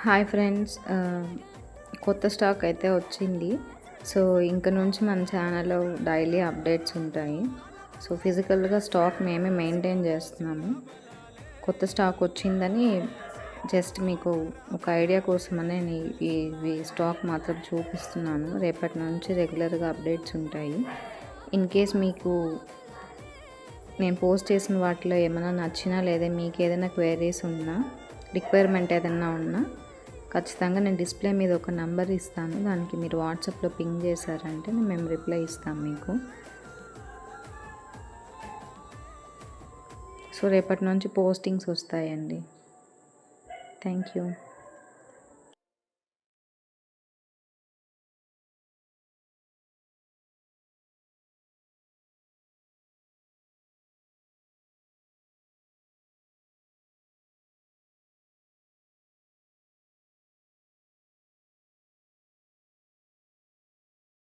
Hi friends, కొత్త stock అయితే వచ్చింది. సో ఇంక నుంచి మన ఛానల్లో డైలీ అప్డేట్స్ ఉంటాయి. సో ఫిజికల్గా స్టాక్ మేమే మెయింటైన్ చేస్తున్నాము. కొత్త స్టాక్ వచ్చిందని జస్ట్ మీకు ఒక ఐడియా కోసమనే ఈ స్టాక్ మాత్రం చూపిస్తున్నాను. రేపటి నుంచి రెగ్యులర్గా అప్డేట్స్ ఉంటాయి. ఇన్ కేస్ మీకు నేను పోస్ట్ చేసిన వాటిలో ఏమైనా నచ్చినా, లేదా మీకు ఏదైనా క్వైరీస్ ఉన్నా, రిక్వైర్మెంట్ ఏదైనా ఉన్నా ఖచ్చితంగా నేను డిస్ప్లే మీద ఒక నెంబర్ ఇస్తాను. దానికి మీరు వాట్సాప్లో పింగ్ చేశారంటే మేము రిప్లై ఇస్తాం మీకు. సో రేపటి నుంచి పోస్టింగ్స్ వస్తాయండి. Thank you.